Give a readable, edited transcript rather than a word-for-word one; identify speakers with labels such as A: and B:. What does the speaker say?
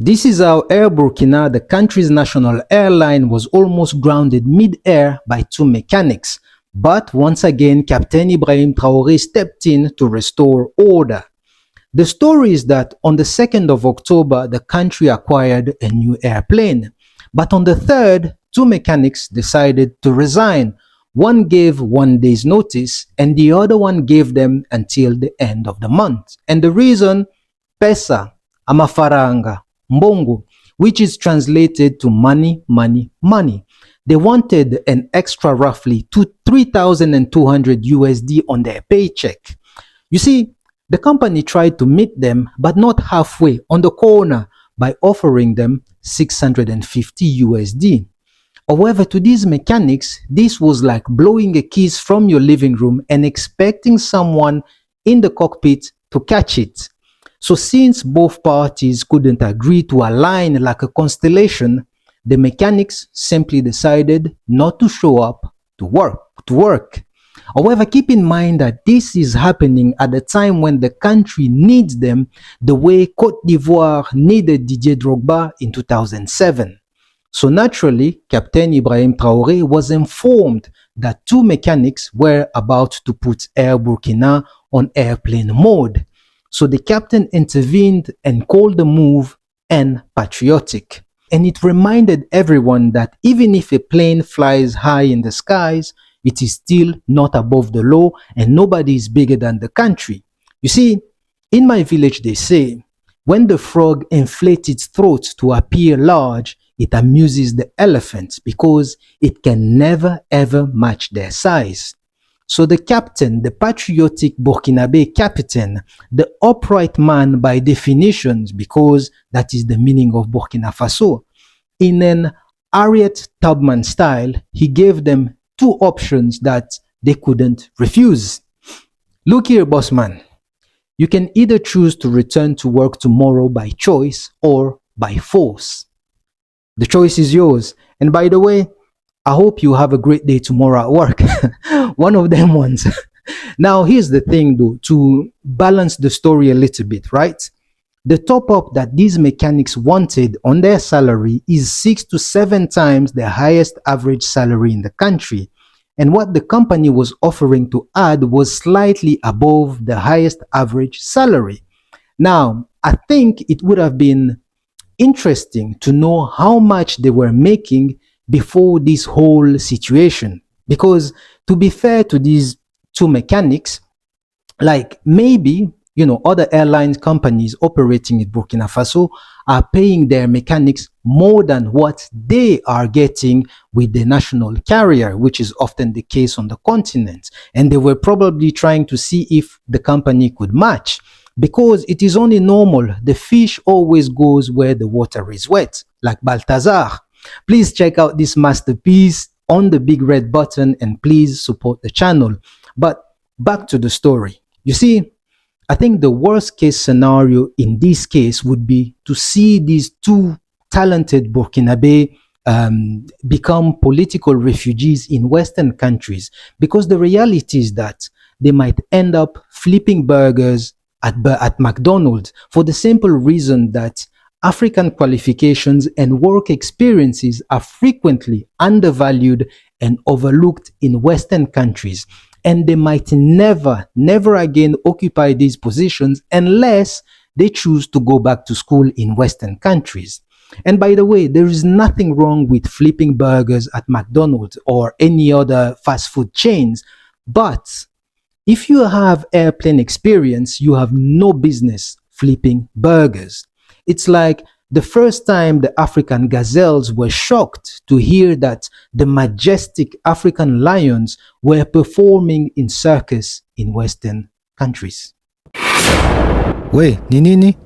A: This is how Air Burkina, the country's national airline, was almost grounded mid-air by two mechanics. But once again, Captain Ibrahim Traoré stepped in to restore order. The story is that on the 2nd of October, the country acquired a new airplane. But on the 3rd, two mechanics decided to resign. One gave 1 day's notice and the other one gave them until the end of the month. And the reason? Pesa, amafaranga, mbongo, which is translated to money, money, money. They wanted an extra roughly 3,200 USD on their paycheck. You see, the company tried to meet them, but not halfway, on the corner, by offering them 650 USD. However, to these mechanics, this was like blowing a kiss from your living room and expecting someone in the cockpit to catch it. So since both parties couldn't agree to align like a constellation, the mechanics simply decided not to show up to work. However, keep in mind that this is happening at a time when the country needs them the way Côte d'Ivoire needed Didier Drogba in 2007. So naturally, Captain Ibrahim Traoré was informed that two mechanics were about to put Air Burkina on airplane mode. So the captain intervened and called the move unpatriotic. And it reminded everyone that even if a plane flies high in the skies, it is still not above the law and nobody is bigger than the country. You see, in my village they say, when the frog inflates its throat to appear large, it amuses the elephants because it can never ever match their size. So the captain, the patriotic Burkinabe captain, the upright man by definition, because that is the meaning of Burkina Faso, in an Harriet Tubman style, he gave them two options that they couldn't refuse. Look here, boss man. You can either choose to return to work tomorrow by choice or by force. The choice is yours. And by the way, I hope you have a great day tomorrow at work. One of them ones. Now, here's the thing though, to balance the story a little bit, right? The top up that these mechanics wanted on their salary is 6 to 7 times the highest average salary in the country. And what the company was offering to add was slightly above the highest average salary. Now, I think it would have been interesting to know how much they were making before this whole situation. Because to be fair to these two mechanics, like maybe, other airline companies operating in Burkina Faso are paying their mechanics more than what they are getting with the national carrier, which is often the case on the continent. And they were probably trying to see if the company could match. Because it is only normal, the fish always goes where the water is wet, like Balthazar. Please check out this masterpiece on the big red button and please support the channel. But back to the story. You see, I think the worst case scenario in this case would be to see these two talented Burkinabe become political refugees in Western countries, because the reality is that they might end up flipping burgers at McDonald's for the simple reason that African qualifications and work experiences are frequently undervalued and overlooked in Western countries. And they might never again occupy these positions unless they choose to go back to school in Western countries. And by the way, there is nothing wrong with flipping burgers at McDonald's or any other fast food chains. But if you have airplane experience, you have no business flipping burgers. It's like the first time the African gazelles were shocked to hear that the majestic African lions were performing in circus in Western countries.
B: We, ni nini?